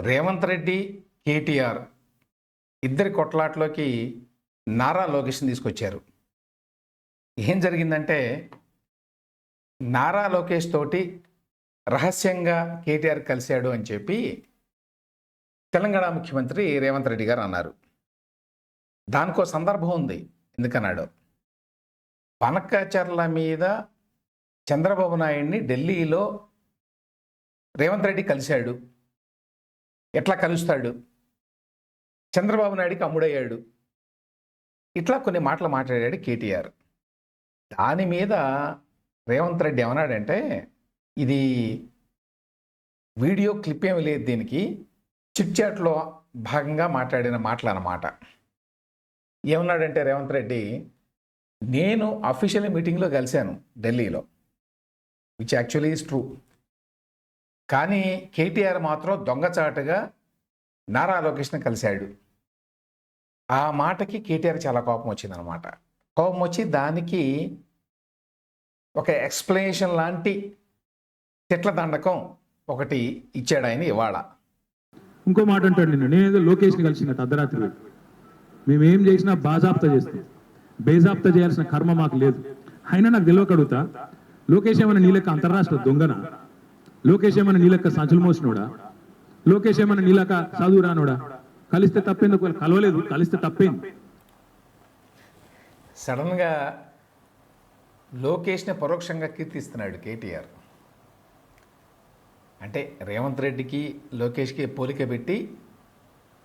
రేవంత్ రెడ్డి, కేటీఆర్ ఇద్దరి కొట్లాట్లోకి నారా లోకేష్ని తీసుకొచ్చారు. ఏం జరిగిందంటే నారా లోకేష్ తోటి రహస్యంగా కేటీఆర్ కలిశాడు అని చెప్పి తెలంగాణ ముఖ్యమంత్రి రేవంత్ రెడ్డి గారు అన్నారు. దానికో సందర్భం ఉంది. ఎందుకన్నాడు, పనకచర్ల మీద చంద్రబాబు నాయుడిని ఢిల్లీలో రేవంత్ రెడ్డి కలిశాడు. ఎట్లా కలుస్తాడు, చంద్రబాబు నాయుడికి అమ్ముడయ్యాడు, ఇట్లా కొన్ని మాటలు మాట్లాడాడు కేటీఆర్. దాని మీద రేవంత్ రెడ్డి ఏమన్నాడంటే, ఇది వీడియో క్లిప్ ఏమి లేదు, దీనికి చిట్ చాట్లో భాగంగా మాట్లాడిన మాటలు అన్నమాట. ఏమన్నాడంటే రేవంత్ రెడ్డి, నేను అఫీషియల్ మీటింగ్లో కలిశాను ఢిల్లీలో, విచ్ యాక్చువల్లీ ఈజ్ ట్రూ. కానీ కేటీఆర్ మాత్రం దొంగచాటుగా నారా లోకేష్ని కలిశాడు. ఆ మాటకి కేటీఆర్ చాలా కోపం వచ్చిందనమాట. కోపం వచ్చి దానికి ఒక ఎక్స్ప్లెనేషన్ లాంటి తిట్ల దండకం ఒకటి ఇచ్చాడు ఆయన ఇవాళ. ఇంకో మాట అంటాడు, నేనేదో లోకేష్ని కలిసినట్టు అర్ధరాత్రి మేమేం చేసినా బాజాప్తా చేస్తాం, బేజాప్తా చేయాల్సిన కర్మ మాకు లేదు. అయినా నాకు తెలియక అడుగుతా, లోకేష్ ఏమైనా నీ లెక్క అంతర్రాష్ట్ర దొంగన? లోకేష్ ఏమైనా నీ లెక్క సంచులు మోసినోడా? లోకేష్ ఏమైనా నీ లెక్క చదువు రానోడా? కలిస్తే తప్పేందుకు కలవలేదు, కలిస్తే తప్పేంది? సడన్గా లోకేష్ని పరోక్షంగా కీర్తిస్తున్నాడు కేటీఆర్. అంటే రేవంత్ రెడ్డికి లోకేష్కి పోలిక పెట్టి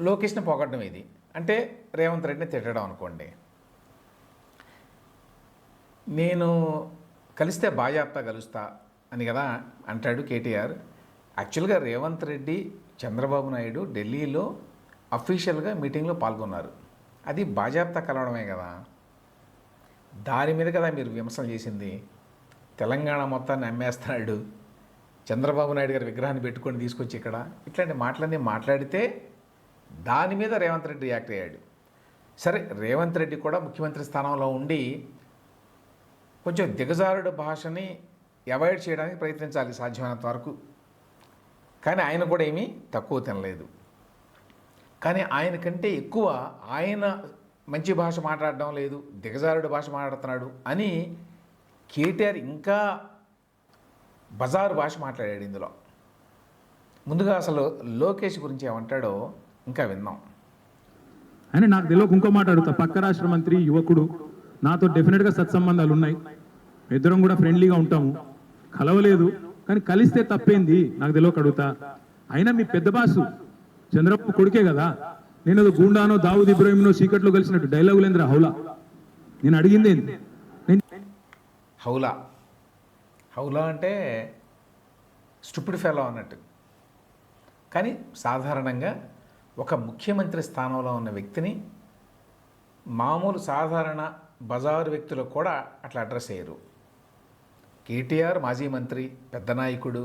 లోకేష్ని పొగడడం ఇది. అంటే రేవంత్ రెడ్డిని తిట్టడం అనుకోండి. నేను కలిస్తే బాజాప్తా కలుస్తా అని కదా అంటాడు కేటీఆర్. యాక్చువల్గా రేవంత్ రెడ్డి, చంద్రబాబు నాయుడు ఢిల్లీలో అఫీషియల్గా మీటింగ్లో పాల్గొన్నారు. అది బాజాప్తా కలవడమే కదా. దాని మీద కదా మీరు విమర్శలు చేసింది. తెలంగాణ మొత్తాన్ని అమ్మేస్తున్నాడు, చంద్రబాబు నాయుడు గారి విగ్రహాన్ని పెట్టుకొని తీసుకొచ్చి ఇక్కడ ఇట్లాంటి మాటలన్నీ మాట్లాడితే దాని మీద రేవంత్ రెడ్డి రియాక్ట్ అయ్యాడు. సరే, రేవంత్ రెడ్డి కూడా ముఖ్యమంత్రి స్థానంలో ఉండి కొంచెం దిగజారుడు భాషని అవాయిడ్ చేయడానికి ప్రయత్నించాలి సాధ్యమైనంత వరకు. కానీ ఆయన కూడా ఏమీ తక్కువ తినలేదు. కానీ ఆయన కంటే ఎక్కువ ఆయన మంచి భాష మాట్లాడడం లేదు, దిగజారుడు భాష మాట్లాడుతున్నాడు అని కేటీఆర్ ఇంకా బజారు భాష మాట్లాడాడు ఇందులో. ముందుగా అసలు లోకేష్ గురించి ఏమంటాడో ఇంకా విందాం. ఆయన నాకు తెలియక ఇంకో మాట అడుగుతా, పక్క రాష్ట్ర మంత్రి, యువకుడు, నాతో డెఫినెట్గా సత్సంబంధాలు ఉన్నాయి, ఇద్దరం కూడా ఫ్రెండ్లీగా ఉంటాము, కలవలేదు, కానీ కలిస్తే తప్పేంది నాకు తెలియక అడుగుతా. అయినా మీ పెద్ద బాసు చంద్రబాబు కొడుకే కదా, నేను ఏదో గూండానో దావుద్ ఇబ్రాహింనో చీకట్లో కలిసినట్టు డైలాగులేంద్ర హౌలా. నేను అడిగింది ఏంది? హౌలా హౌలా అంటే స్టూపిడ్ ఫెలో అన్నట్టు. కానీ సాధారణంగా ఒక ముఖ్యమంత్రి స్థానంలో ఉన్న వ్యక్తిని మామూలు సాధారణ బజారు వ్యక్తులు కూడా అట్లా అడ్రస్ అయ్యారు. కేటీఆర్ మాజీ మంత్రి, పెద్ద నాయకుడు,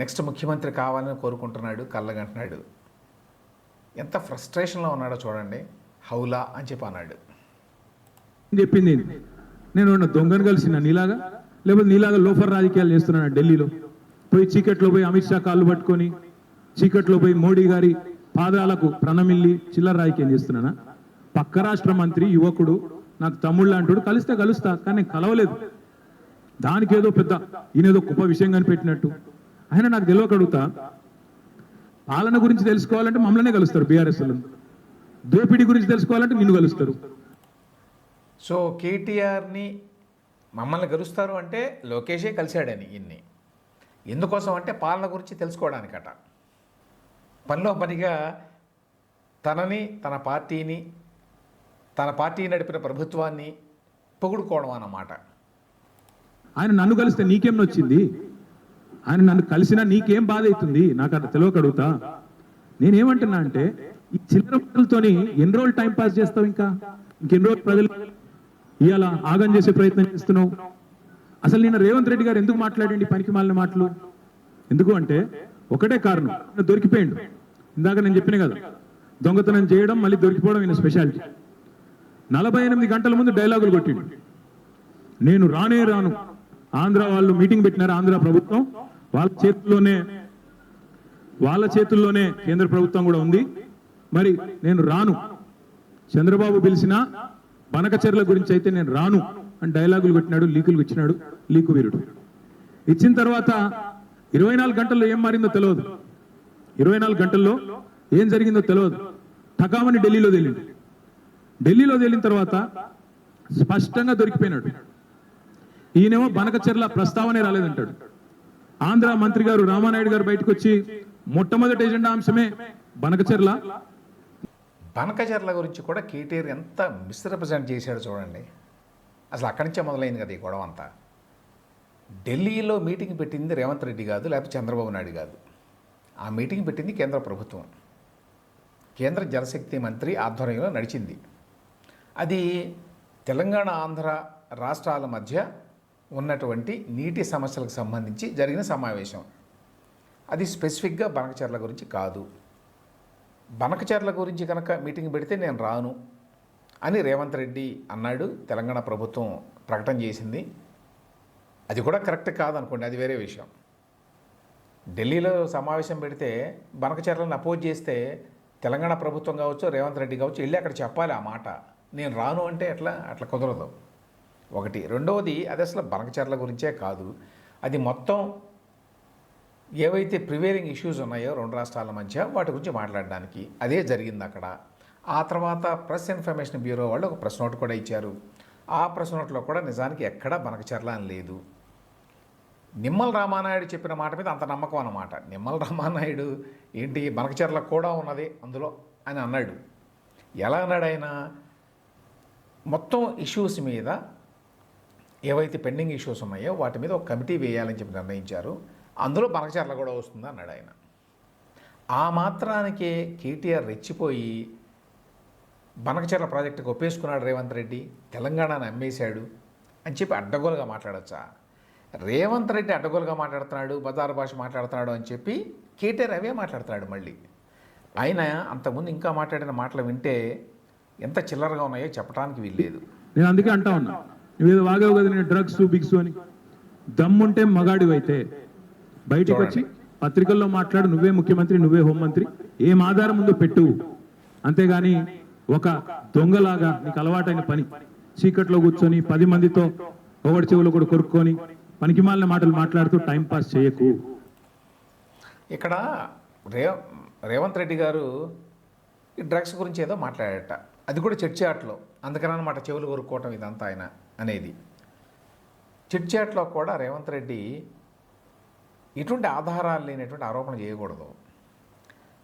నెక్స్ట్ ముఖ్యమంత్రి కావాలని కోరుకుంటున్నాడు, కళ్ళగంటున్నాడు. ఎంత ఫ్రస్ట్రేషన్లో ఉన్నాడో చూడండి. హౌలా అని చెప్పి అన్నాడు. చెప్పింది నేను దొంగను కలిసిన నీలాగా, లేకపోతే నీలాగా లోఫర్ రాజకీయాలు చేస్తున్నాను ఢిల్లీలో పోయి, చీకట్లో పోయి అమిత్ షా కాళ్ళు పట్టుకొని, చీకట్లో పోయి మోడీ గారి పాదాలకు ప్రణమిల్లి చిల్లర రాజకీయం చేస్తున్నానా? పక్క రాష్ట్ర మంత్రి, యువకుడు, నాకు తమ్ముళ్ళు అంటాడు, కలిస్తే కలుస్తా, కానీ నేను కలవలేదు. దానికి ఏదో పెద్ద ఈయనేదో గొప్ప విషయం కనిపెట్టినట్టు. ఆయన నాకు తెలియక అడుగుతా, పాలన గురించి తెలుసుకోవాలంటే మమ్మల్నే కలుస్తారు బీఆర్ఎస్ వాళ్ళు, దోపిడీ గురించి తెలుసుకోవాలంటే నిన్ను కలుస్తారు. సో కేటీఆర్ని మమ్మల్ని కలుస్తారు అంటే లోకేషే కలిశాడని. ఇన్ని ఎందుకోసం అంటే పాలన గురించి తెలుసుకోవడానికట. పనిలో పనిగా తనని, తన పార్టీని, తన పార్టీ నడిపిన ప్రభుత్వాన్ని పొగుడుకోవడం అన్నమాట. ఆయన నన్ను కలిస్తే నీకేం నొచ్చింది? ఆయన నన్ను కలిసినా నీకేం బాధ అవుతుంది? నాకు అట్లా తెలియక అడుగుతా. నేనేమంటున్నా అంటే, ఈ చిల్లర పనులతోని ఎన్ని రోజులు టైం పాస్ చేస్తావు? ఇంకెన్ని రోజులు ప్రజలు ఇవాళ ఆగం చేసే ప్రయత్నం చేస్తున్నావు? అసలు నిన్న రేవంత్ రెడ్డి గారు ఎందుకు మాట్లాడండి పనికి మాలిన మాటలు? ఎందుకు అంటే ఒకటే కారణం, దొరికిపోయిండు. ఇందాక నేను చెప్పిన కదా, దొంగతనం చేయడం మళ్ళీ దొరికిపోవడం ఈయన స్పెషాలిటీ. 48 గంటల ముందు డైలాగులు కొట్టిండు, నేను రానే రాను, ఆంధ్ర వాళ్ళు మీటింగ్ పెట్టినారు, ఆంధ్ర ప్రభుత్వం వాళ్ళ చేతుల్లోనే వాళ్ళ చేతుల్లోనే కేంద్ర ప్రభుత్వం కూడా ఉంది. మరి నేను రాను, చంద్రబాబు పిలిచినా బనకచెర్ల గురించి అయితే నేను రాను అని డైలాగులు కొట్టినాడు, లీకులు ఇచ్చినాడు, లీకు వీరుడు. ఇచ్చిన తర్వాత 24 గంటల్లో ఏం మారిందో తెలియదు, 24 గంటల్లో ఏం జరిగిందో తెలియదు. ఠకామని ఢిల్లీలో తేలింది. ఢిల్లీలో తేలిన తర్వాత స్పష్టంగా దొరికిపోయినాడు. ఈయనేమో బనకచెర్ల ప్రస్తావనే రాలేదంటాడు. ఆంధ్ర మంత్రి గారు రామానాయుడు గారు బయటకు వచ్చి మొట్టమొదటి ఎజెండా అంశమే బనకచెర్ల. బనకచెర్ల గురించి కూడా కేటీఆర్ ఎంత మిస్రిప్రజెంట్ చేశాడు చూడండి. అసలు అక్కడి నుంచే మొదలైంది కదా ఈ గొడవ అంతా. ఢిల్లీలో మీటింగ్ పెట్టింది రేవంత్ రెడ్డి కాదు, లేకపోతే చంద్రబాబు నాయుడు కాదు. ఆ మీటింగ్ పెట్టింది కేంద్ర ప్రభుత్వం, కేంద్ర జలశక్తి మంత్రి ఆధ్వర్యంలో నడిచింది. అది తెలంగాణ ఆంధ్ర రాష్ట్రాల మధ్య ఉన్నటువంటి నీటి సమస్యలకు సంబంధించి జరిగిన సమావేశం. అది స్పెసిఫిక్గా బనకచెర్ల గురించి కాదు. బనకచెర్ల గురించి కనుక మీటింగ్ పెడితే నేను రాను అని రేవంత్ రెడ్డి అన్నాడు. తెలంగాణ ప్రభుత్వం ప్రకటన చేసింది. అది కూడా కరెక్ట్ కాదనుకోండి, అది వేరే విషయం. ఢిల్లీలో సమావేశం పెడితే బనకచెర్లను అపోజ్ చేస్తే తెలంగాణ ప్రభుత్వం కావచ్చు, రేవంత్ రెడ్డి కావచ్చు వెళ్ళి అక్కడ చెప్పాలి ఆ మాట. నేను రాను అంటే అట్లా కుదరదు. ఒకటి. రెండవది, అది అసలు బనకచెర్ల గురించే కాదు, అది మొత్తం ఏవైతే ప్రివేలింగ్ ఇష్యూస్ ఉన్నాయో రెండు రాష్ట్రాల మధ్య వాటి గురించి మాట్లాడడానికి అదే జరిగింది అక్కడ. ఆ తర్వాత ప్రెస్ ఇన్ఫర్మేషన్ బ్యూరో వాళ్ళు ఒక ప్రెస్ నోట్ కూడా ఇచ్చారు. ఆ ప్రెస్ నోట్లో కూడా నిజానికి ఎక్కడా బనకచెర్ల అని లేదు. నిమ్మల రామానాయుడు చెప్పిన మాట మీద అంత నమ్మకం అన్నమాట. నిమ్మల రామానాయుడు ఏంటి బనకచెర్ల కూడా ఉన్నది అందులో అని అన్నాడు. ఎలా అన్నాడు ఆయన? మొత్తం ఇష్యూస్ మీద ఏవైతే పెండింగ్ ఇష్యూస్ ఉన్నాయో వాటి మీద ఒక కమిటీ వేయాలని చెప్పి నిర్ణయించారు. అందులో బనకచెర్ల కూడా వస్తుంది అన్నాడు ఆయన. ఆ మాత్రానికే కేటీఆర్ రెచ్చిపోయి బనకచెర్ల ప్రాజెక్టుకు ఒప్పేసుకున్నాడు రేవంత్ రెడ్డి, తెలంగాణను అమ్మేశాడు అని చెప్పి అడ్డగోలుగా మాట్లాడచ్చా? రేవంత్ రెడ్డి అడ్డగోలుగా మాట్లాడుతున్నాడు, బజారు భాష మాట్లాడుతున్నాడు అని చెప్పి కేటీఆర్ అవే మాట్లాడుతున్నాడు మళ్ళీ. ఆయన అంతకుముందు ఇంకా మాట్లాడిన మాటలు వింటే ఎంత చిల్లరగా ఉన్నాయో చెప్పడానికి వీల్లేదు. నేను అందుకే అంటా ఉన్నా, నువ్వేదో వాగావు కదా నేను డ్రగ్స్ బిగ్స్ అని. దమ్ముంటే మగాడివైతే బయటికి వచ్చి పత్రికల్లో మాట్లాడు, నువ్వే ముఖ్యమంత్రి, నువ్వే హోంమంత్రి, ఏం ఆధారం ఉందో పెట్టు. అంతేగాని ఒక దొంగలాగా నీకు అలవాటైన పని చీకట్లో కూర్చొని 10 మందితో ఒకటి చెవులు కూడా కొరుక్కొని పనికిమాలిన మాటలు మాట్లాడుతూ టైంపాస్ చేయకు. ఇక్కడ రేవంత్ రెడ్డి గారు ఈ డ్రగ్స్ గురించి ఏదో మాట్లాడట, అది కూడా చిట్ చాట్లో. అందుకనమాట చెవులు కొరుక్కోవటం ఇదంతా ఆయన అనేది. చిట్ చాట్లో కూడా రేవంత్ రెడ్డి ఎటువంటి ఆధారాలు లేనటువంటి ఆరోపణ చేయకూడదు.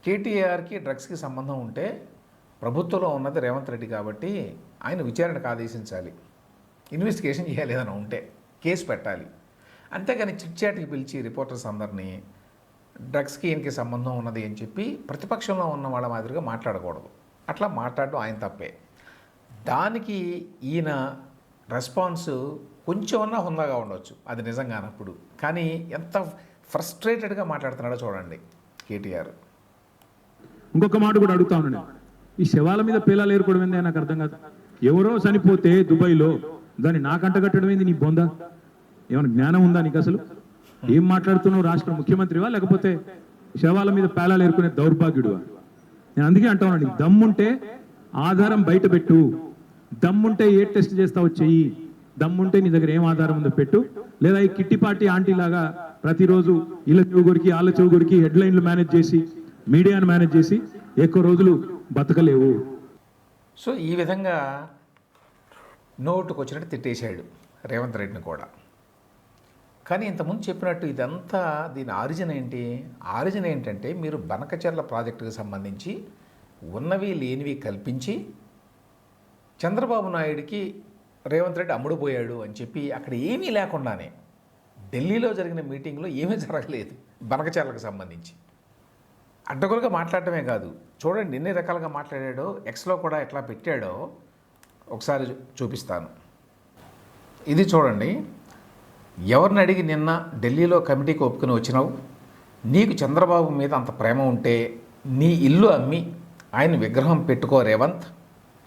కేటీఆర్కి డ్రగ్స్కి సంబంధం ఉంటే ప్రభుత్వంలో ఉన్నది రేవంత్ రెడ్డి కాబట్టి ఆయన విచారణకు ఆదేశించాలి, ఇన్వెస్టిగేషన్ చేయాలి, ఏదైనా ఉంటే కేసు పెట్టాలి. అంతేగాని చిట్ చాట్కి పిలిచి రిపోర్టర్స్ అందరినీ డ్రగ్స్కి ఈయనకి సంబంధం ఉన్నది అని చెప్పి ప్రతిపక్షంలో ఉన్న వాళ్ళ మాదిరిగా మాట్లాడకూడదు. అట్లా మాట్లాడడం ఆయన తప్పే. దానికి ఈయన రెస్పాన్స్ కొంచెమన్నా హుందాగా ఉండవచ్చు, అది నిజంగానప్పుడు. కానీ ఎంత ఫ్రస్ట్రేటెడ్గా మాట్లాడుతున్నాడో చూడండి కేటీఆర్. ఇంకొక మాట కూడా అడుగుతా ఉన్నాను, ఈ శవాల మీద పేలాలు ఏరుకోవడం ఏంది నాకు అర్థం కాదు. ఎవరో చనిపోతే దుబాయ్లో దాన్ని నాకంట కట్టడం ఏంది? నీ బొంద ఏమైనా జ్ఞానం ఉందా నీకు? అసలు ఏం మాట్లాడుతున్నావు? రాష్ట్ర ముఖ్యమంత్రివా లేకపోతే శవాల మీద పేలాలు ఏరుకునే దౌర్భాగ్యుడువా? నేను అందుకే అంటా ఉన్నాను, నీకు దమ్ముంటే ఆధారం బయట పెట్టు, దమ్ముంటే ఏ టెస్ట్ చేస్తావో చెయ్యి, దమ్ముంటే నీ దగ్గర ఏం ఆధారం ఉందో పెట్టు. లేదా ఈ కిట్టిపాటి ఆంటీ లాగా ప్రతిరోజు ఇళ్ళ చెవు కొరికి ఆళ్ళ చెవు కొరికి హెడ్లైన్లు మేనేజ్ చేసి మీడియాను మేనేజ్ చేసి ఎక్కువ రోజులు బతకలేవు. సో ఈ విధంగా నోటుకు వచ్చినట్టు తిట్టేశాడు రేవంత్ రెడ్డిని కూడా. కానీ ఇంతకుముందు చెప్పినట్టు ఇదంతా దీని ఆరిజిన్ ఏంటి? ఆరిజిన్ ఏంటంటే మీరు బనకచెర్ల ప్రాజెక్టుకు సంబంధించి ఉన్నవి లేనివి కల్పించి చంద్రబాబు నాయుడికి రేవంత్ రెడ్డి అమ్ముడుపోయాడు అని చెప్పి అక్కడ ఏమీ లేకుండానే ఢిల్లీలో జరిగిన మీటింగ్లో ఏమీ జరగలేదు బనకచెర్లకు సంబంధించి. అడ్డగోలుగా మాట్లాడటమే కాదు, చూడండి ఎన్ని రకాలుగా మాట్లాడాడో. ఎక్స్లో కూడా ఎట్లా పెట్టాడో ఒకసారి చూపిస్తాను. ఇది చూడండి. ఎవరిని అడిగి నిన్న ఢిల్లీలో కమిటీకి ఒప్పుకుని వచ్చినావు? నీకు చంద్రబాబు మీద అంత ప్రేమ ఉంటే నీ ఇల్లు అమ్మి ఆయన విగ్రహం పెట్టుకో రేవంత్.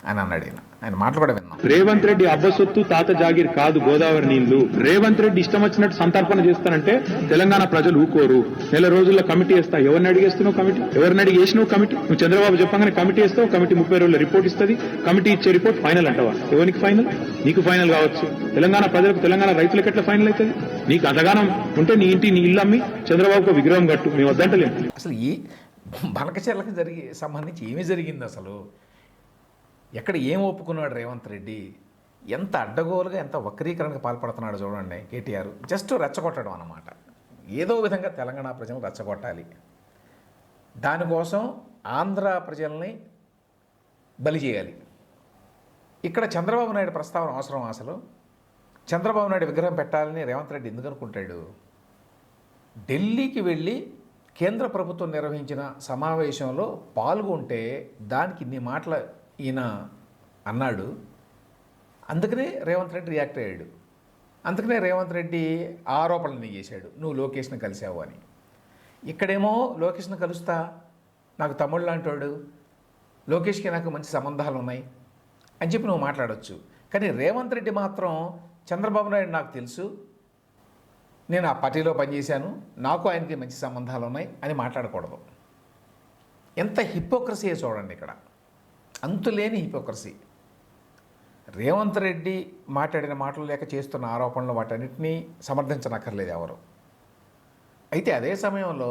అని అన్నాడు ఆయన మాటలు కూడా విన్నాం. రేవంత్ రెడ్డి అబ్బసొత్తు తాత జాగిర్ కాదు గోదావరి నీళ్లు. రేవంత్ రెడ్డి ఇష్టం వచ్చినట్టు సంతర్పణ చేస్తానంటే తెలంగాణ ప్రజలు ఊకోరు. నెల రోజుల్లో కమిటీ వేస్తా. ఎవరిని అడిగేస్తున్నావు కమిటీ? ఎవరిని అడిగి వేసినావు కమిటీ? నువ్వు చంద్రబాబు చెప్పగానే కమిటీ వేస్తావు. కమిటీ 30 రోజుల రిపోర్ట్ ఇస్తుంది. కమిటీ ఇచ్చే రిపోర్ట్ ఫైనల్ అంటావా? ఎవరికి ఫైనల్? నీకు ఫైనల్ కావచ్చు. తెలంగాణ ప్రజలకు, తెలంగాణ రైతులకు ఎట్లా ఫైనల్ అవుతుంది? నీకు అంతగానం ఉంటే నీ ఇంటి నీ ఇల్లు అమ్మి చంద్రబాబుకు విగ్రహం కట్టు. మేము వద్దంటలేము. అసలు ఈ బనకచెర్లకు సంబంధించి ఏమి జరిగింది అసలు? ఎక్కడ ఏం ఒప్పుకున్నాడు రేవంత్ రెడ్డి? ఎంత అడ్డగోలుగా, ఎంత వక్రీకరణకు పాల్పడుతున్నాడు చూడండి కేటీఆర్. జస్ట్ రెచ్చగొట్టడం అన్నమాట. ఏదో విధంగా తెలంగాణ ప్రజలను రెచ్చగొట్టాలి. దానికోసం ఆంధ్ర ప్రజల్ని బలి చేయాలి. ఇక్కడ చంద్రబాబు నాయుడు ప్రస్తావన అవసరం? అసలు చంద్రబాబు నాయుడు విగ్రహం పెట్టాలని రేవంత్ రెడ్డి ఎందుకు అనుకుంటాడు? ఢిల్లీకి వెళ్ళి కేంద్ర ప్రభుత్వం నిర్వహించిన సమావేశంలో పాల్గొంటే దానికి ఇన్ని మాటలు ఈయన అన్నాడు. అందుకనే రేవంత్ రెడ్డి రియాక్ట్ అయ్యాడు. అందుకనే రేవంత్ రెడ్డి ఆరోపణలు చేశాడు, నువ్వు లోకేష్ని కలిసావు అని. ఇక్కడేమో లోకేష్ని కలుస్తా, నాకు తమ్ముళ్ళు లాంటోడు, లోకేష్కి నాకు మంచి సంబంధాలు ఉన్నాయి అని చెప్పి నువ్వు మాట్లాడవచ్చు. కానీ రేవంత్ రెడ్డి మాత్రం చంద్రబాబు నాయుడు నాకు తెలుసు, నేను ఆ పార్టీలో పనిచేశాను, నాకు ఆయనకి మంచి సంబంధాలు ఉన్నాయి అని మాట్లాడకూడదు. ఎంత హిపోక్రసీ చూడండి ఇక్కడ, అంతులేని హిపోక్రసీ. రేవంత్ రెడ్డి మాట్లాడిన మాటలు లేక చేస్తున్న ఆరోపణలు వాటన్నిటినీ సమర్థించనక్కర్లేదు ఎవరు. అయితే అదే సమయంలో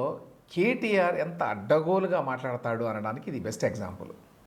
కేటీఆర్ ఎంత అడ్డగోలుగా మాట్లాడతాడు అనడానికి ఇది బెస్ట్ ఎగ్జాంపుల్.